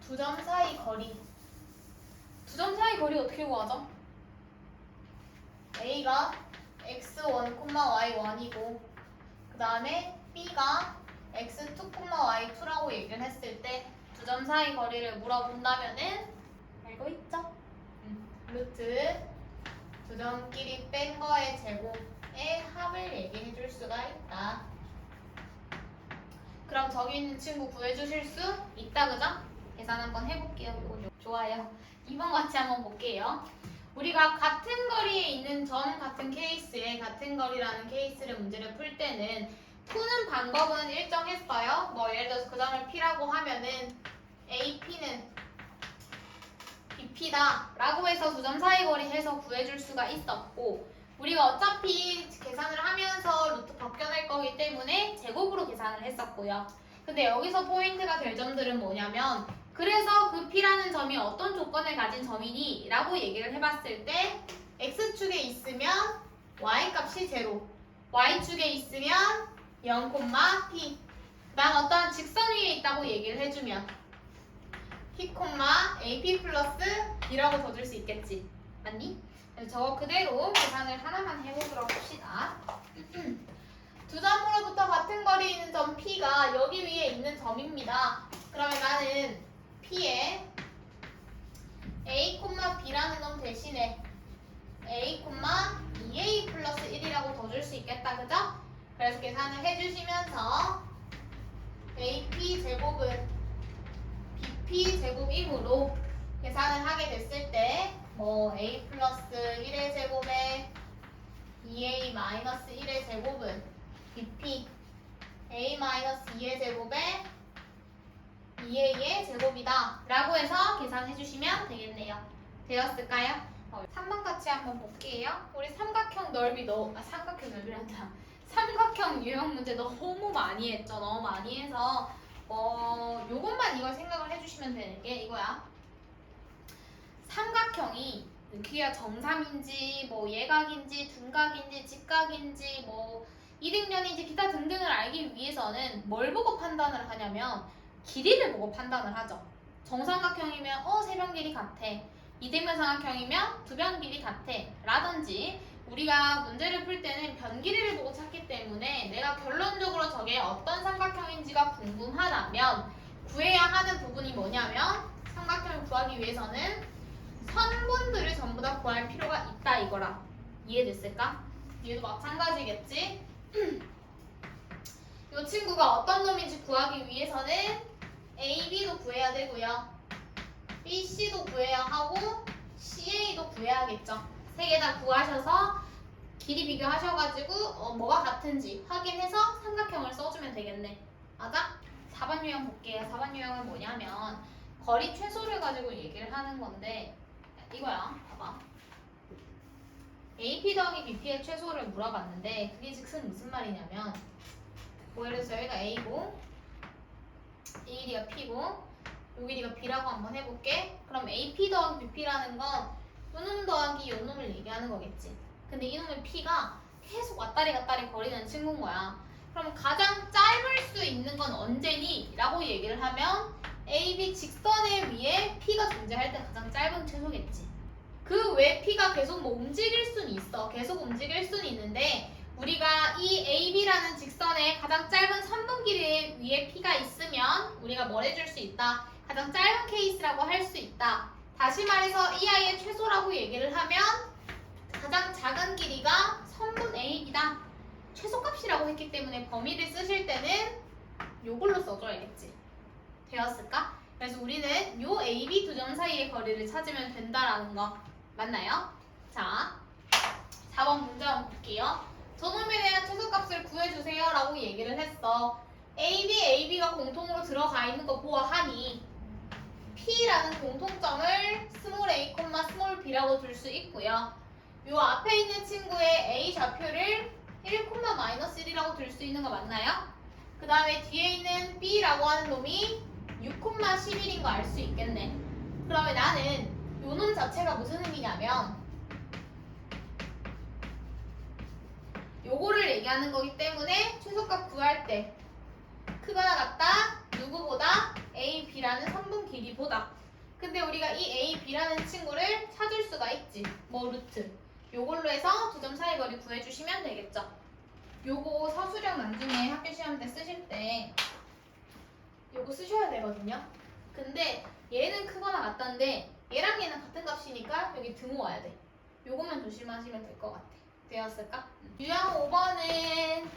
두 점 사이 거리. 두 점 사이 거리 어떻게 구하죠? A가 x1, y1이고 그 다음에 B가 x2, y2라고 얘기를 했을 때 두 점 사이 거리를 물어본다면은 알고 있죠? 루트 두 점끼리 뺀 거의 제곱의 합을 얘기해 줄 수가 있다. 그럼 저기 있는 친구 구해주실 수 있다, 그죠? 계산 한번 해볼게요. 이거 좋아요. 2번 같이 한번 볼게요. 우리가 같은 거리에 있는 점 같은 케이스에 같은 거리라는 케이스를 문제를 풀 때는 푸는 방법은 일정했어요. 뭐 예를 들어서 그 점을 P라고 하면은 AP는 BP다 라고 해서 두 점 사이 거리 해서 구해줄 수가 있었고 우리가 어차피 계산을 하면서 루트 벗겨낼 거기 때문에 제곱으로 계산을 했었고요. 근데 여기서 포인트가 될 점들은 뭐냐면 그래서 그 P라는 점이 어떤 조건을 가진 점이니? 라고 얘기를 해봤을 때 X축에 있으면 Y값이 0 Y축에 있으면 0, P 그 다음 어떠한 직선 위에 있다고 얘기를 해주면 P, AP 플러스 B라고 더 줄 수 있겠지 맞니? 그래서 저거 그대로 계산을 하나만 해보도록 합시다. 두 점으로부터 같은 거리에 있는 점 P가 여기 위에 있는 점입니다. 그러면 나는 P에 A, B라는 놈 대신에 A, 2A 플러스 1이라고 더 줄 수 있겠다. 그죠? 그래서 계산을 해주시면서 AP 제곱은 BP 제곱이므로 계산을 하게 됐을 때 뭐 A 플러스 1의 제곱에 2A 마이너스 1의 제곱은 BP A 마이너스 2의 제곱에 2A의 제곱이다 라고 해서 계산해 주시면 되겠네요. 되었을까요? 3번 같이 한번 볼게요. 우리 삼각형 넓이 삼각형 넓이란다. 삼각형 유형 문제 너무 많이 했죠. 너무 많이 해서 요것만 이걸 생각을 해주시면 되는 게 이거야. 삼각형이 그게 정삼인지 뭐 예각인지 둔각인지 직각인지 뭐 이등변인지 기타 등등을 알기 위해서는 뭘 보고 판단을 하냐면 길이를 보고 판단을 하죠. 정삼각형이면 세변 길이 같아. 이등변 삼각형이면 두 변 길이 같아. 라든지 우리가 문제를 풀 때는 변 길이를 보고 찾기 때문에 내가 결론적으로 저게 어떤 삼각형인지가 궁금하다면 구해야 하는 부분이 뭐냐면 삼각형을 구하기 위해서는 선분들을 전부 다 구할 필요가 있다 이거라. 이해됐을까? 얘도 마찬가지겠지? 이 친구가 어떤 놈인지 구하기 위해서는 A, B도 구해야 되고요. B, C도 구해야 하고 CA도 구해야겠죠. 세 개 다 구하셔서 길이 비교하셔가지고 뭐가 같은지 확인해서 삼각형을 써주면 되겠네. 맞아? 4번 유형 볼게요. 4번 유형은 뭐냐면 거리 최소를 가지고 얘기를 하는 건데 이거야. 봐봐. AP 더하기 BP의 최소를 물어봤는데 그게 즉슨 무슨 말이냐면 뭐 예를 들어서 여기가 A고 이 길이가 P고 이 길이가 B라고 한번 해볼게. 그럼 AP 더하기 BP라는 건 요놈 더하기 요놈을 얘기하는 거겠지. 근데 이놈의 P가 계속 왔다리 갔다리 거리는 친구인 거야. 그럼 가장 짧을 수 있는 건 언제니? 라고 얘기를 하면 AB 직선의 위에 P가 존재할 때 가장 짧은 최소겠지. 그 외 P가 계속 뭐 움직일 수는 있어. 계속 움직일 수는 있는데 우리가 이 AB라는 직선의 가장 짧은 선분 길이 위에 P가 있으면 우리가 뭘 해줄 수 있다? 가장 짧은 케이스라고 할 수 있다. 다시 말해서 이 아이의 최소라고 얘기를 하면 가장 작은 길이가 선분 AB다. 최소값이라고 했기 때문에 범위를 쓰실 때는 요걸로 써줘야겠지. 되었을까? 그래서 우리는 요 AB 두 점 사이의 거리를 찾으면 된다라는 거 맞나요? 자, 4번 문제 한번 볼게요. 저놈에 대한 최소값을 구해주세요 라고 얘기를 했어. AB가 공통으로 들어가 있는 거 보아하니 P라는 공통점을 a, b라고 줄 수 있고요. 요 앞에 있는 친구의 A 좌표를 1, -1이라고 줄 수 있는 거 맞나요? 그 다음에 뒤에 있는 B라고 하는 놈이 6, 11인 거 알 수 있겠네. 그러면 나는 요 놈 자체가 무슨 의미냐면 요거를 얘기하는 거기 때문에 최소값 구할 때 크거나 같다 누구보다? A, B라는 선분 길이보다. 근데 우리가 이 A, B라는 친구를 찾을 수가 있지. 뭐 루트. 요걸로 해서 두 점 사이 거리 구해주시면 되겠죠. 요거 서술형 나중에 학교 시험 때 쓰실 때 요거 쓰셔야 되거든요. 근데 얘는 크거나 같다는데 얘랑 얘는 같은 값이니까 여기 등호 와야 돼. 요것만 조심하시면 될 것 같아. 되었을까? 유형 5번은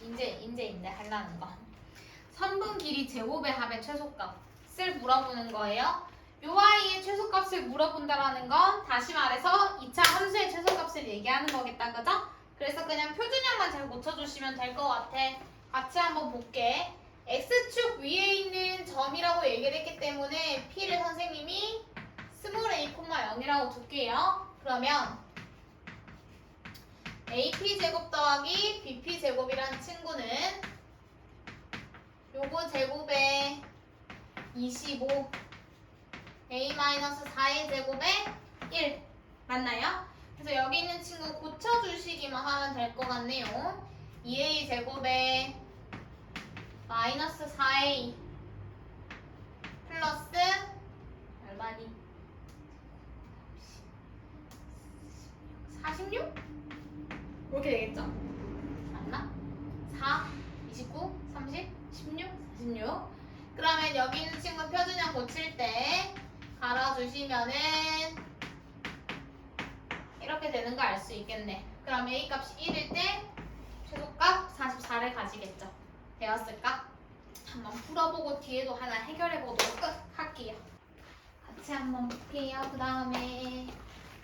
인제 하려는 거. 선분 길이 제곱의 합의 최소값을 물어보는 거예요. 요 아이의 최소값을 물어본다라는 건 다시 말해서 2차 함수의 최소값을 얘기하는 거겠다, 그죠? 그래서 그냥 표준형만 잘 고쳐주시면 될 것 같아. 같이 한번 볼게. X축 위에 있는 점이라고 얘기를 했기 때문에 P를 선생님이 스몰 a, 0이라고 둘게요. 그러면 AP제곱 더하기 BP제곱이란 친구는 요거 제곱에 25 A-4의 제곱에 1 맞나요? 그래서 여기 있는 친구 고쳐주시기만 하면 될 것 같네요. 2A 제곱에 마이너스 4A 플러스 얼마니? 46? 이렇게 되겠죠? 맞나? 4, 29, 30, 16, 46. 그러면 여기 있는 친구 표준형 고칠 때 갈아주시면은 이렇게 되는 거 알 수 있겠네. 그럼 A 값이 1일 때 최소값 44를 가지겠죠. 되었을까? 한번 풀어보고 뒤에도 하나 해결해보도록 할게요. 같이 한번 볼게요. 그 다음에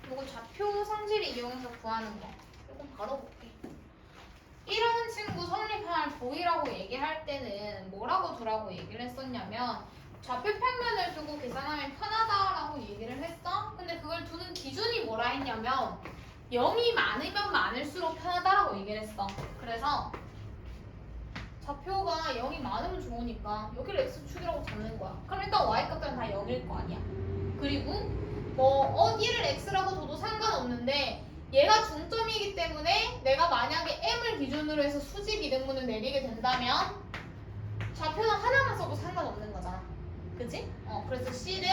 이거 좌표 성질을 이용해서 구하는 거. 이거 바로 볼게. 이런 친구 성립할 보이라고 얘기할 때는 뭐라고 두라고 얘기를 했었냐면 좌표 평면을 두고 계산하면 편하다라고 얘기를 했어. 근데 그걸 두는 기준이 뭐라 했냐면 0이 많으면 많을수록 편하다라고 얘기를 했어. 그래서 좌표가 0이 많으면 좋으니까 여기를 x축이라고 잡는 거야. 그럼 일단 y값들은 다 0일 거 아니야. 그리고 뭐 어디를 x라고 둬도 상관없는데 얘가 중점이기 때문에 내가 만약에 m을 기준으로 해서 수직 이등분을 내리게 된다면 좌표는 하나만 써도 상관없는 거잖아. 그치? 그래서 c를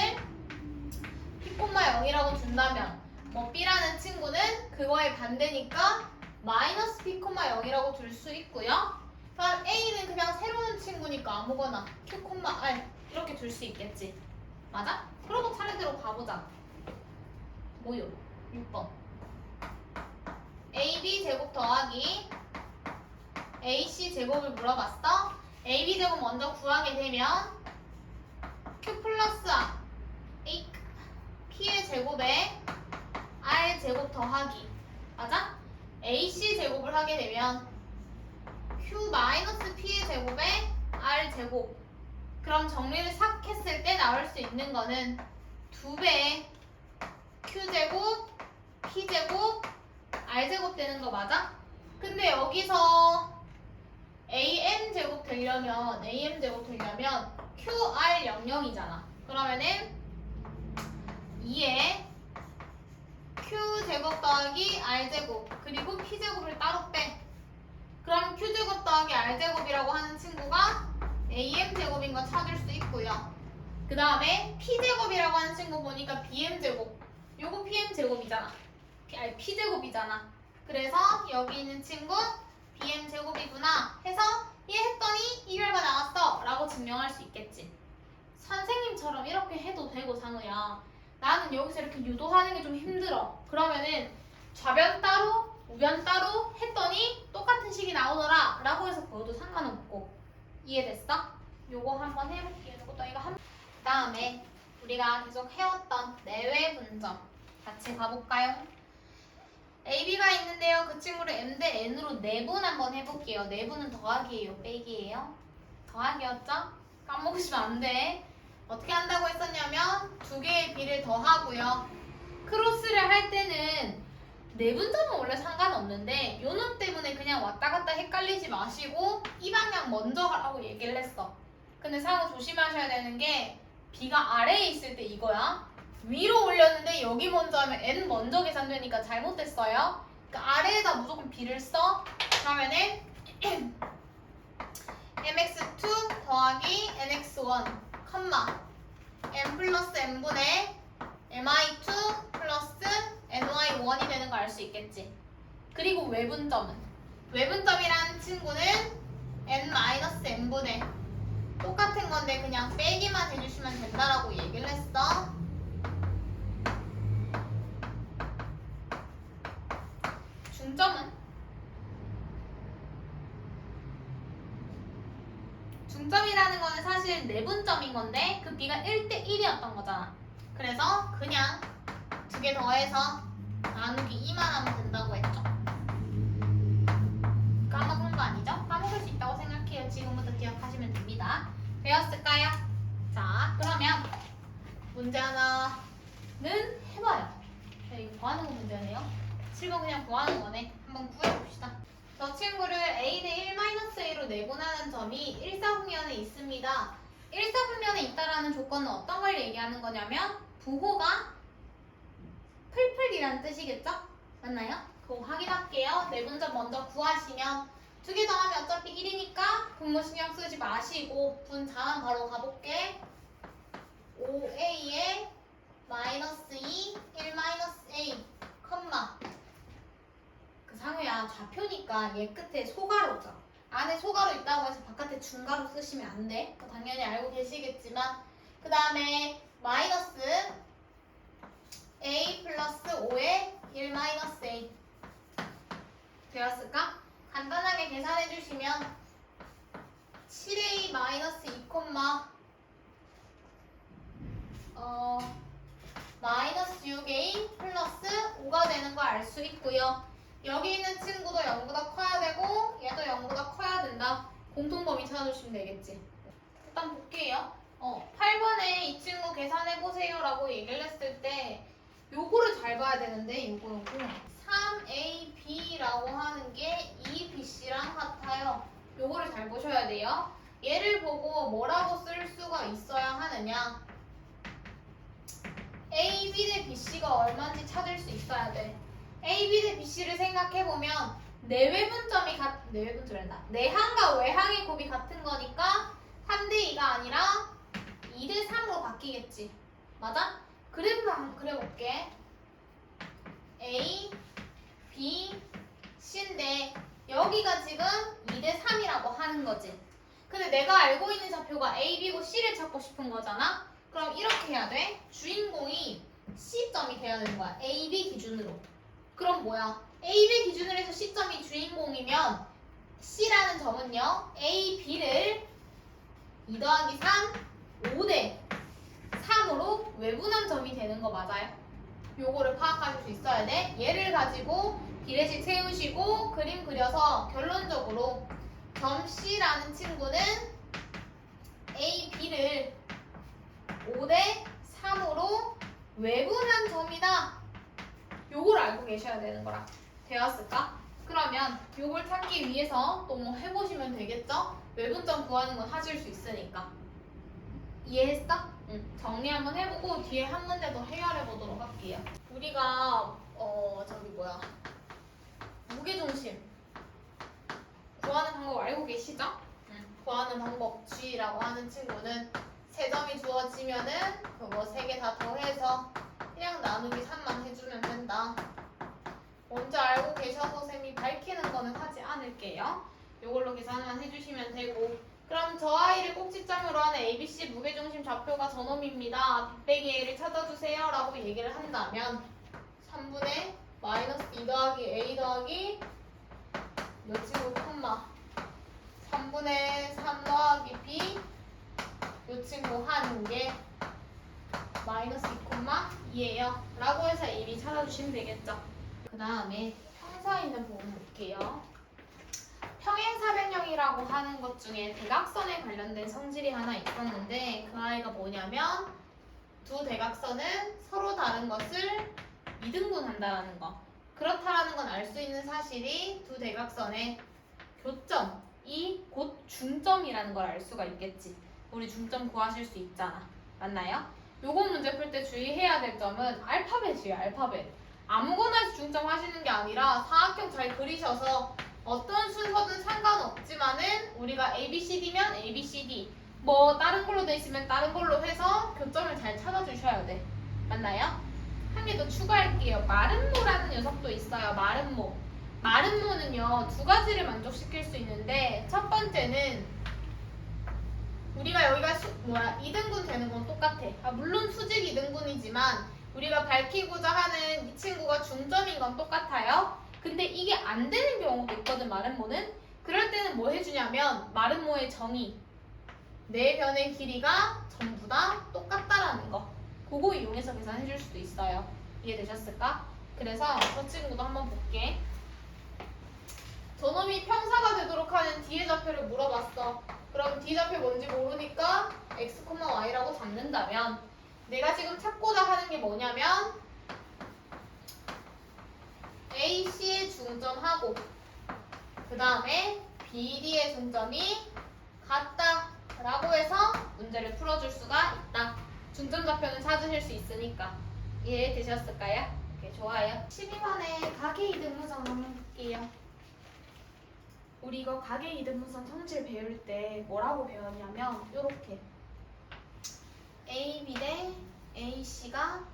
p,0이라고 준다면 뭐 b라는 친구는 그거의 반대니까 마이너스 p,0이라고 둘 수 있고요. 그럼 a는 그냥 새로운 친구니까 아무거나 q,r 이렇게 둘 수 있겠지. 맞아? 그러고 차례대로 가보자. 뭐요? 6번. AB 제곱 더하기 AC 제곱을 물어봤어. AB 제곱 먼저 구하게 되면 Q 플러스 A P의 제곱에 R 제곱 더하기 맞아? AC 제곱을 하게 되면 Q 마이너스 P의 제곱에 R 제곱. 그럼 정리를 싹 했을 때 나올 수 있는 거는 2배의 Q 제곱 P 제곱 R제곱 되는 거 맞아? 근데 여기서 AM 제곱 되려면 QR00이잖아. 그러면은 2에 Q제곱 더하기 R제곱 그리고 P제곱을 따로 빼. 그럼 Q제곱 더하기 R제곱이라고 하는 친구가 AM제곱인 거 찾을 수 있고요. 그 다음에 P제곱이라고 하는 친구 보니까 BM제곱. 요거 PM제곱이잖아. P제곱이잖아. 그래서 여기 있는 친구 BM제곱이구나 해서 이해했더니 이 결과 나왔어 라고 증명할 수 있겠지. 선생님처럼 이렇게 해도 되고 상우야. 나는 여기서 이렇게 유도하는 게 좀 힘들어. 그러면은 좌변 따로 우변 따로 했더니 똑같은 식이 나오더라 라고 해서 그것도 상관없고. 이해됐어? 요거 한번 해볼게요. 그 다음에 우리가 계속 해왔던 내외 분점 같이 가볼까요? AB가 있는데요. 그 친구를 M 대 N으로 내분 한번 해볼게요. 내분은 더하기예요? 빼기예요? 더하기였죠? 까먹으시면 안 돼. 어떻게 한다고 했었냐면 두 개의 B를 더하고요. 크로스를 할 때는 내분점은 원래 상관없는데 요 놈 때문에 그냥 왔다 갔다 헷갈리지 마시고 이 방향 먼저 하라고 얘기를 했어. 근데 상호 조심하셔야 되는 게 B가 아래에 있을 때 이거야. 위로 올렸는데 여기 먼저 하면 N 먼저 계산되니까 잘못됐어요. 그러니까 아래에다 무조건 B를 써. 그러면은 mx2 더하기 nx1 컴마 n 플러스 n분의 mi2 플러스 ny1이 되는 거 알 수 있겠지. 그리고 외분점은? 외분점이라는 친구는 n-n분의 똑같은 건데 그냥 빼기만 해주시면 된다라고 얘기를 했어. 중점은? 중점이라는 거는 사실 내분점인 건데 그 b가 1대 1이었던 거잖아. 그래서 그냥 두 개 더해서 나누기 2만 하면 된다고 했죠. 까먹은 거 아니죠? 까먹을 수 있다고 생각해요. 지금부터 기억하시면 됩니다. 되었을까요? 자, 그러면 문제 하나는 해봐요. 이거 구하는 거 문제네요. 7번 그냥 구하는 거네. 한번 구해봅시다. 저 친구를 a대 1-a로 내분하는 점이 일사분면에 있습니다. 일사분면에 있다라는 조건은 어떤 걸 얘기하는 거냐면 부호가 풀풀이라는 뜻이겠죠? 맞나요? 그거 확인할게요. 내분점 먼저 구하시면 두 개 더하면 어차피 1이니까 분모 신경 쓰지 마시고 분자만 바로 가볼게. 5a에 마이너스 2, 1-a, 컴마 그 상우야 좌표니까 얘 끝에 소가로죠. 안에 소가로 있다고 해서 바깥에 중가로 쓰시면 안 돼. 당연히 알고 계시겠지만 그 다음에 마이너스 a 플러스 5에 1-a 되었을까? 간단하게 계산해 주시면 7a 마이너스 2, 마이너스 6a 플러스 5가 되는 거 알 수 있고요. 여기 있는 친구도 0보다 커야 되고 얘도 0보다 커야 된다. 공통범위 찾아주시면 되겠지. 일단 볼게요. 8번에 이 친구 계산해보세요 라고 얘기를 했을 때 요거를 잘 봐야 되는데 요거 3ab라고 하는 게 2bc랑 같아요. 요거를 잘 보셔야 돼요. 얘를 보고 뭐라고 쓸 수가 있어야 하느냐, AB 대 BC가 얼마인지 찾을 수 있어야 돼. AB 대 BC를 생각해보면 내외분점이 내항과 외항의 곱이 같은 거니까 3대 2가 아니라 2대 3으로 바뀌겠지. 맞아? 그래프 한번 그려볼게. A, B, C인데 여기가 지금 2대 3이라고 하는 거지. 근데 내가 알고 있는 좌표가 A, B고 C를 찾고 싶은 거잖아? 그럼 이렇게 해야 돼. 주인공이 C점이 돼야 되는 거야. A, B 기준으로. 그럼 뭐야? A, B 기준으로 해서 C점이 주인공이면 C라는 점은요. A, B를 2 더하기 3, 5대 3으로 외분한 점이 되는 거 맞아요? 요거를 파악하실 수 있어야 돼. 얘를 가지고 비례식 세우시고 그림 그려서 결론적으로 점 C라는 친구는 A, B를 5대 3으로 외분한 점이다. 요걸 알고 계셔야 되는 거라. 되었을까? 그러면 요걸 찾기 위해서 또 뭐 해보시면 되겠죠? 외분점 구하는 건 하실 수 있으니까. 이해했어? 응. 정리 한번 해보고 뒤에 한 문제 더 해결해 보도록 할게요. 우리가 무게중심 구하는 방법 알고 계시죠? 응. 구하는 방법 G라고 하는 친구는 세 점이 주어지면은 그거 세 개 다 더해서 그냥 나누기 3만 해주면 된다. 먼저 알고 계셔서 쌤이 밝히는 거는 하지 않을게요. 이걸로 계산만 해주시면 되고, 그럼 저 아이를 꼭지점으로 하는 ABC 무게중심 좌표가 저놈입니다. 빅배기 A를 찾아주세요 라고 얘기를 한다면 3분의 마이너스 2 더하기 A 더하기 몇 친구 콤마 3분의 3 더하기 B 요 친구 하는 게 마이너스 2,2예요. 라고 해서 AB 찾아주시면 되겠죠. 그 다음에 형사 있는 부분 볼게요. 평행사변형이라고 하는 것 중에 대각선에 관련된 성질이 하나 있었는데 그 아이가 뭐냐면 두 대각선은 서로 다른 것을 이등분한다라는 거. 그렇다라는 건 알 수 있는 사실이 두 대각선의 교점이 곧 중점이라는 걸 알 수가 있겠지. 우리 중점 구하실 수 있잖아. 맞나요? 요거 문제 풀 때 주의해야 될 점은 알파벳이에요. 알파벳. 아무거나 중점 하시는 게 아니라 사각형 잘 그리셔서 어떤 순서든 상관없지만은 우리가 ABCD면 ABCD 뭐 다른 걸로 돼 있으면 다른 걸로 해서 교점을 잘 찾아주셔야 돼. 맞나요? 한 개 더 추가할게요. 마름모라는 녀석도 있어요. 마름모. 마름모는요 두 가지를 만족시킬 수 있는데 첫 번째는 우리가 여기가 2등분 되는 건 똑같아. 물론 수직 2등분이지만 우리가 밝히고자 하는 이 친구가 중점인 건 똑같아요. 근데 이게 안 되는 경우도 있거든, 마름모는. 그럴 때는 뭐 해주냐면 마름모의 정의, 네 변의 길이가 전부 다 똑같다라는 거. 그거 이용해서 계산해 줄 수도 있어요. 이해되셨을까? 그래서 저 친구도 한번 볼게. 저놈이 평사가 되도록 하는 D의 좌표를 물어봤어. 그럼 D 좌표 뭔지 모르니까 x, y라고 잡는다면 내가 지금 찾고자 하는 게 뭐냐면 AC의 중점하고 그 다음에 BD의 중점이 같다 라고 해서 문제를 풀어줄 수가 있다. 중점 좌표는 찾으실 수 있으니까. 이해되셨을까요? 오케이, 좋아요. 12번에 가계 이등분선 한번 볼게요. 우리 이거 가계 이등분선 성질 배울 때 뭐라고 배웠냐면 요렇게 AB 대 AC가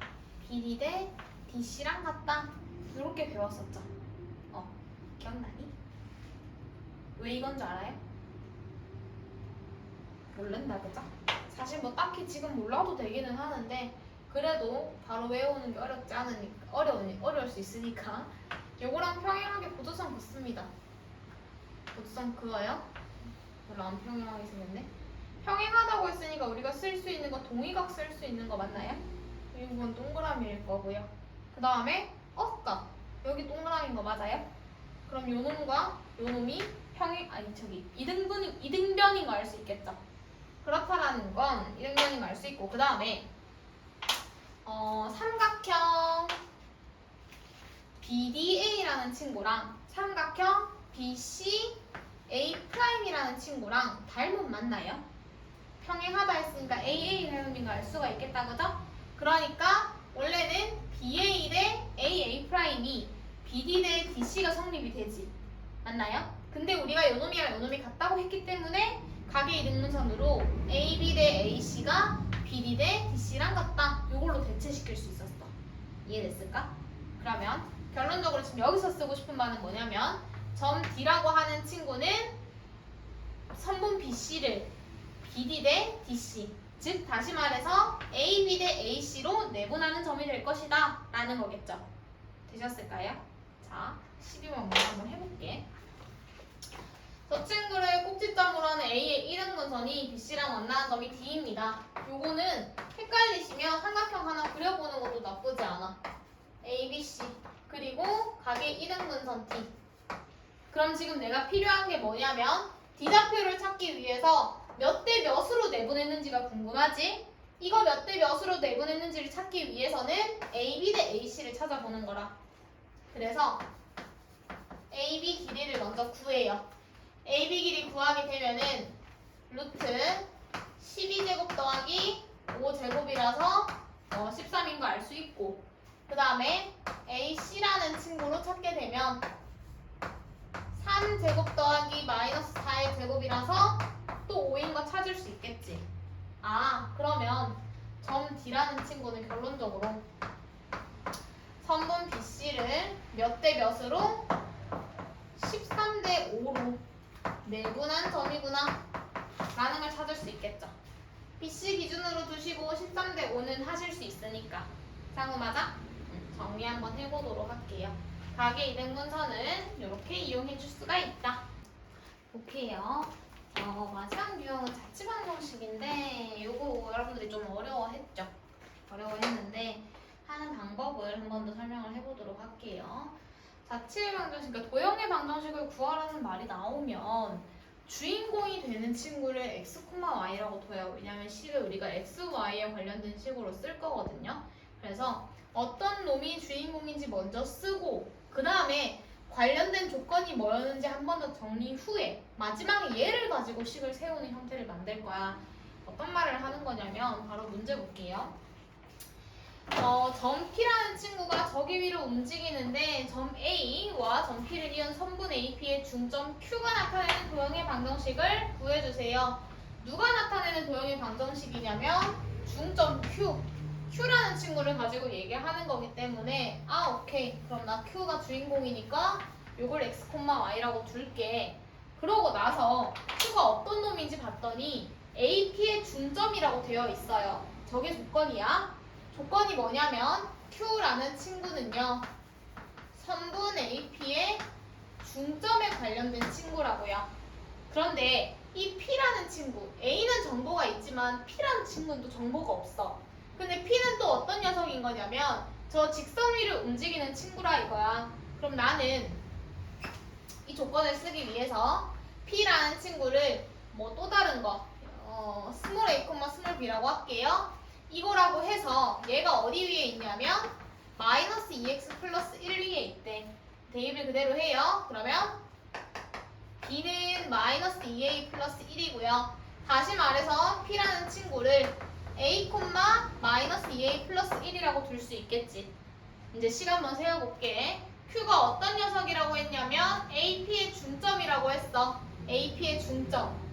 BD 대 DC랑 같다. 이렇게 배웠었죠. 기억나니? 왜 이건 줄 알아요? 모른다, 그죠? 사실 뭐 딱히 지금 몰라도 되기는 하는데 그래도 바로 외우는 게 어렵지 않으니까 어려울 수 있으니까 요거랑 평행하게 보조선 긋습니다. 보조선 그어요? 별로 안 평행하게 생겼네. 평행하다고 했으니까 우리가 쓸 수 있는 거 동의각 쓸 수 있는 거 맞나요? 이건 동그라미일 거고요. 그 다음에 어까 여기 동그라미인 거 맞아요? 그럼 요 놈과 요 놈이 이등변인 거 알 수 있겠죠? 그렇다라는 건 이등변인 거 알 수 있고 그 다음에 삼각형 BDA라는 친구랑 삼각형 BCA'이라는 친구랑 닮은 맞나요? 평행하다 했으니까 AA 닮은 거 알 수가 있겠다, 그죠? 그러니까 원래는 BA 대 AA'이 BD 대 DC가 성립이 되지. 맞나요? 근데 우리가 요놈이랑 요놈이 같다고 했기 때문에 가계 이등분선으로 AB 대 AC가 BD 대 DC랑 같다. 이걸로 대체시킬 수 있었어. 이해됐을까? 그러면 결론적으로 지금 여기서 쓰고 싶은 말은 뭐냐면 점 D라고 하는 친구는 선분 BC를 BD 대 DC, 즉 다시 말해서 AB 대 AC로 내분하는 점이 될 것이다 라는 거겠죠. 되셨을까요? 자, 12번 먼저 한번 해볼게. 저 친구를 꼭지점으로 하는 A의 이등분선이 BC랑 만나는 점이 D입니다. 요거는 헷갈리시면 삼각형 하나 그려보는 것도 나쁘지 않아. ABC 그리고 가계 이등분선 D. 그럼 지금 내가 필요한 게 뭐냐면 D좌표를 찾기 위해서 몇 대 몇으로 내분했는지가 궁금하지? 이거 몇 대 몇으로 내분했는지를 찾기 위해서는 AB 대 AC를 찾아보는 거라. 그래서 AB 길이를 먼저 구해요. AB 길이 구하게 되면은 루트 12제곱 더하기 5제곱이라서 13인 거 알 수 있고 그 다음에 AC라는 친구로 찾게 되면 3제곱 더하기 마이너스 4의 제곱이라서 또 5인 거 찾을 수 있겠지. 그러면 점 D라는 친구는 결론적으로 선분 BC를 몇 대 몇으로 13대 5로 내분한 점이구나 라는 걸 찾을 수 있겠죠. BC 기준으로 두시고 13대 5는 하실 수 있으니까 상호 맞아? 정리 한번 해보도록 할게요. 가계 이등분선은 이렇게 이용해 줄 수가 있다. 볼게요. 마지막 유형은 자취방정식인데 요거 여러분들이 좀 어려워했죠? 어려워했는데 하는 방법을 한 번 더 설명을 해보도록 할게요. 자취의 방정식, 그러니까 도형의 방정식을 구하라는 말이 나오면 주인공이 되는 친구를 x, y라고 둬요. 왜냐하면 식을 우리가 x, y에 관련된 식으로 쓸 거거든요. 그래서 어떤 놈이 주인공인지 먼저 쓰고 그 다음에 관련된 조건이 뭐였는지 한 번 더 정리 후에 마지막에 얘를 가지고 식을 세우는 형태를 만들 거야. 어떤 말을 하는 거냐면 바로 문제 볼게요. 점 P라는 친구가 저기 위로 움직이는데 점 A와 점 P를 이은 선분 AP의 중점 Q가 나타내는 도형의 방정식을 구해주세요. 누가 나타내는 도형의 방정식이냐면 중점 Q, Q라는 친구를 가지고 얘기하는 거기 때문에 오케이. 그럼 나 Q가 주인공이니까 요걸 x, y라고 둘게. 그러고 나서 Q가 어떤 놈인지 봤더니 AP의 중점이라고 되어 있어요. 저게 조건이야. 조건이 뭐냐면 Q라는 친구는요. 선분 AP의 중점에 관련된 친구라고요. 그런데 이 P라는 친구, A는 정보가 있지만 P라는 친구는 또 정보가 없어. 근데 P는 또 어떤 녀석인 거냐면 저 직선 위를 움직이는 친구라 이거야. 그럼 나는 이 조건을 쓰기 위해서 P라는 친구를 뭐 또 다른 거 스몰 a, 스몰 b라고 할게요. 이거라고 해서 얘가 어디 위에 있냐면 마이너스 2x 플러스 1 위에 있대. 대입을 그대로 해요. 그러면 b는 마이너스 2a 플러스 1이고요. 다시 말해서 P라는 친구를 a, 마이너스 2a 플러스 1이라고 둘 수 있겠지. 이제 식 한번 세워볼게. Q가 어떤 녀석이라고 했냐면 AP의 중점이라고 했어. AP의 중점.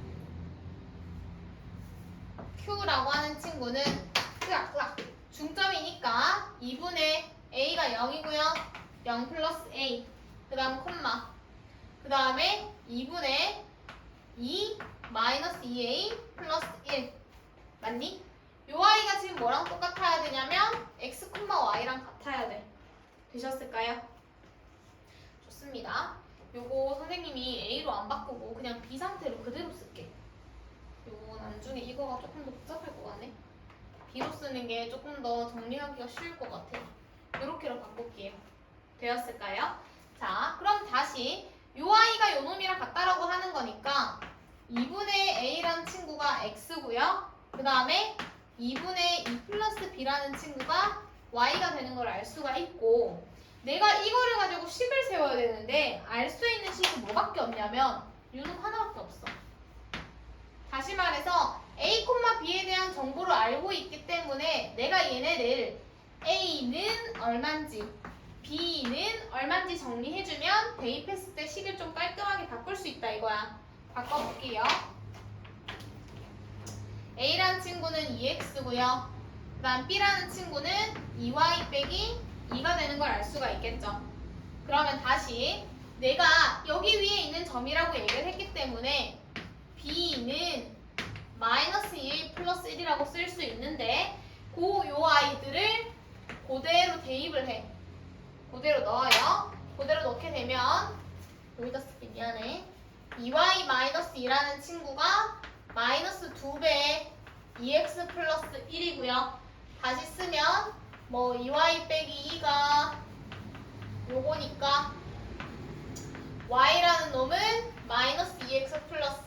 Q라고 하는 친구는 중점이니까 2분의 A가 0이고요. 0 플러스 A. 그 다음 콤마. 그 다음에 2분의 2 마이너스 2A 플러스 1. 맞니? 요 I가 지금 뭐랑 똑같아야 되냐면 X, Y랑 같아야 돼. 되셨을까요? 좋습니다. 요거 선생님이 A로 안 바꾸고 그냥 B 상태로 그대로 쓸게. 요거 나중에 이거가 조금 더 복잡할 것 같네. B로 쓰는 게 조금 더 정리하기가 쉬울 것 같아. 요렇게로 바꿀게요. 되었을까요? 자, 그럼 다시 요 I가 요 놈이랑 같다라고 하는 거니까 2분의 A라는 친구가 X고요. 그 다음에 2분의 2 플러스 B라는 친구가 Y가 되는 걸 알 수가 있고 내가 이거를 가지고 식을 세워야 되는데 알 수 있는 식이 뭐밖에 없냐면 요놈 하나밖에 없어. 다시 말해서 A, B에 대한 정보를 알고 있기 때문에 내가 얘네를 A는 얼만지 B는 얼만지 정리해주면 대입했을 때 식을 좀 깔끔하게 바꿀 수 있다 이거야. 바꿔볼게요. A라는 친구는 2X고요. 그 다음 B라는 친구는 2Y 빼기 2가 되는 걸 알 수가 있겠죠. 그러면 다시 내가 여기 위에 있는 점이라고 얘기를 했기 때문에 B는 마이너스 2 플러스 1이라고 쓸 수 있는데 요 아이들을 그대로 대입을 해. 그대로 넣어요. 그대로 넣게 되면 여기다 쓸게 미안해. 2y 마이너스 2라는 친구가 마이너스 2배 2x 플러스 1이고요. 다시 쓰면 뭐 2y 빼기 2가 요거니까 y라는 놈은 마이너스 2x 플러스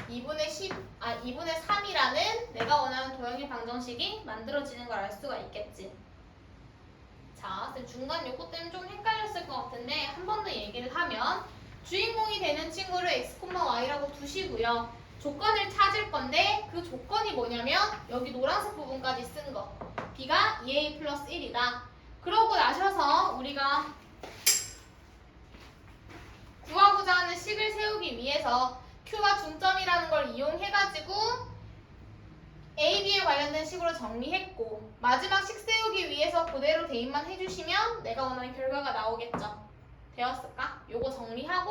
2분의 3이라는 내가 원하는 도형의 방정식이 만들어지는 걸 알 수가 있겠지. 자, 중간 요거 때문에 좀 헷갈렸을 것 같은데 한 번 더 얘기를 하면 주인공이 되는 친구를 x, y라고 두시고요. 조건을 찾을 건데 그 조건이 뭐냐면 여기 노란색 부분까지 쓴 거. b가 2a 플러스 1이다. 그러고 나셔서 우리가 구하고자 하는 식을 세우기 위해서 Q가 중점이라는 걸 이용해가지고 A, B에 관련된 식으로 정리했고 마지막 식 세우기 위해서 그대로 대입만 해주시면 내가 원하는 결과가 나오겠죠. 되었을까? 요거 정리하고